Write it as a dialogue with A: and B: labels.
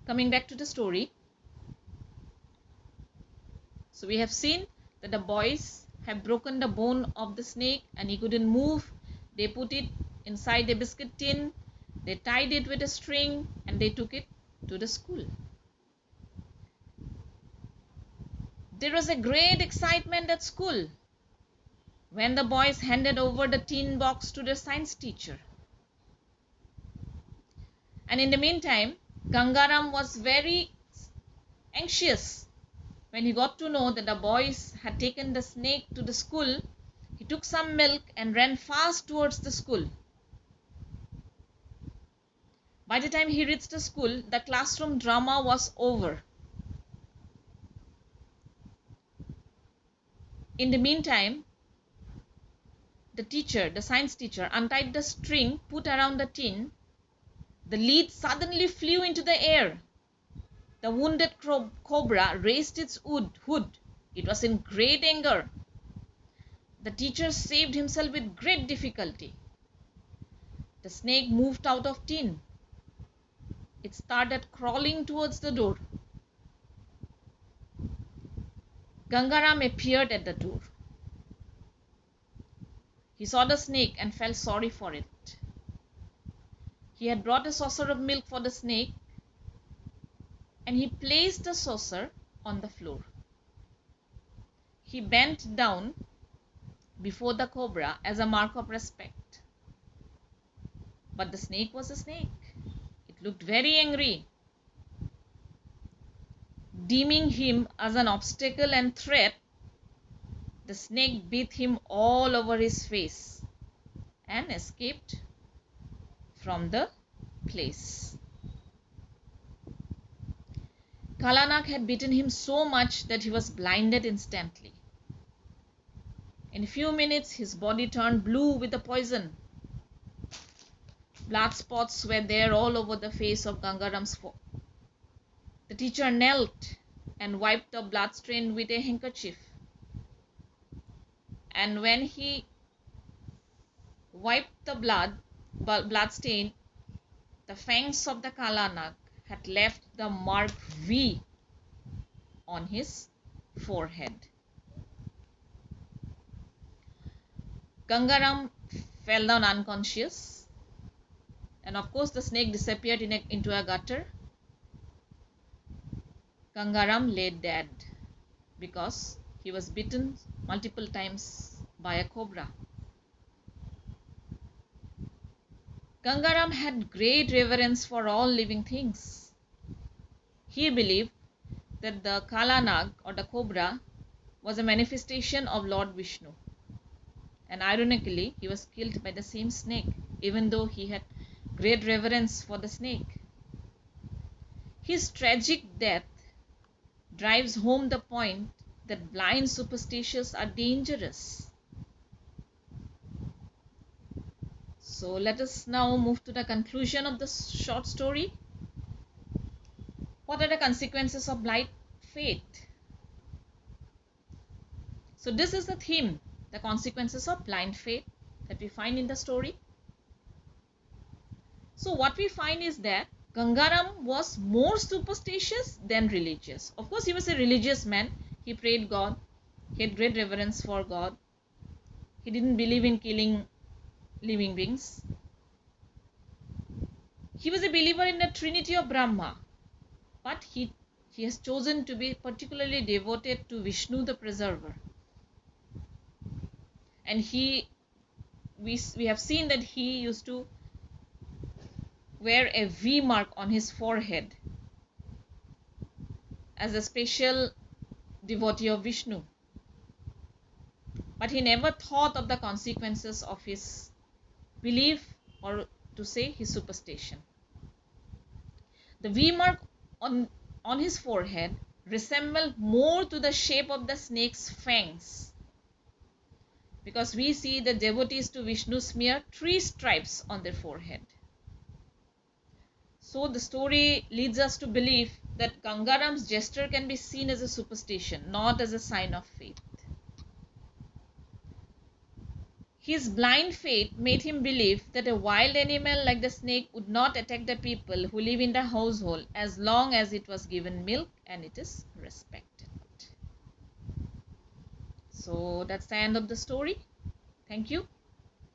A: Coming back to the story, so we have seen that the boys have broken the bone of the snake and he couldn't move. They put it inside a biscuit tin, they tied it with a string, and they took it to the school. There was a great excitement at school when the boys handed over the tin box to their science teacher. And in the meantime, Gangaram was very anxious when he got to know that the boys had taken the snake to the school. He took some milk and ran fast towards the school. By the time he reached the school, the classroom drama was over. In the meantime, the science teacher, untied the string put around the tin. The lid suddenly flew into the air. The wounded cobra raised its hood. It was in great anger. The teacher saved himself with great difficulty. The snake moved out of tin. It started crawling towards the door. Gangaram appeared at the door. He saw the snake and felt sorry for it. He had brought a saucer of milk for the snake, and he placed the saucer on the floor. He bent down before the cobra as a mark of respect. But the snake was a snake. It looked very angry. Deeming him as an obstacle and threat, the snake bit him all over his face and escaped from the place. Kalanag had bitten him so much that he was blinded instantly. In a few minutes, his body turned blue with the poison. Blood spots were there all over the face of Gangaram's foe. The teacher knelt and wiped the blood stain with a handkerchief. And when he wiped the blood stain, the fangs of the Kalanag had left the mark V on his forehead. Gangaram fell down unconscious, and of course the snake disappeared into a gutter. Gangaram lay dead because he was bitten multiple times by a cobra. Gangaram had great reverence for all living things. He believed that the Kalanag or the cobra was a manifestation of Lord Vishnu. And ironically, he was killed by the same snake, even though he had great reverence for the snake. His tragic death drives home the point that blind superstitions are dangerous. So let us now move to the conclusion of the short story. What are the consequences of blind faith? So this is the theme, the consequences of blind faith that we find in the story. So what we find is that Gangaram was more superstitious than religious. Of course, he was a religious man. He prayed God. He had great reverence for God. He didn't believe in killing living beings. He was a believer in the Trinity of Brahma. But he has chosen to be particularly devoted to Vishnu the Preserver. And we have seen that he used to wear a V mark on his forehead as a special devotee of Vishnu. But he never thought of the consequences of his belief, or to say his superstition. The V mark on his forehead resembled more to the shape of the snake's fangs, because we see the devotees to Vishnu smear 3 stripes on their forehead. So the story leads us to believe that Gangaram's gesture can be seen as a superstition, not as a sign of faith. His blind faith made him believe that a wild animal like the snake would not attack the people who live in the household as long as it was given milk and it is respected. So that's the end of the story. Thank you.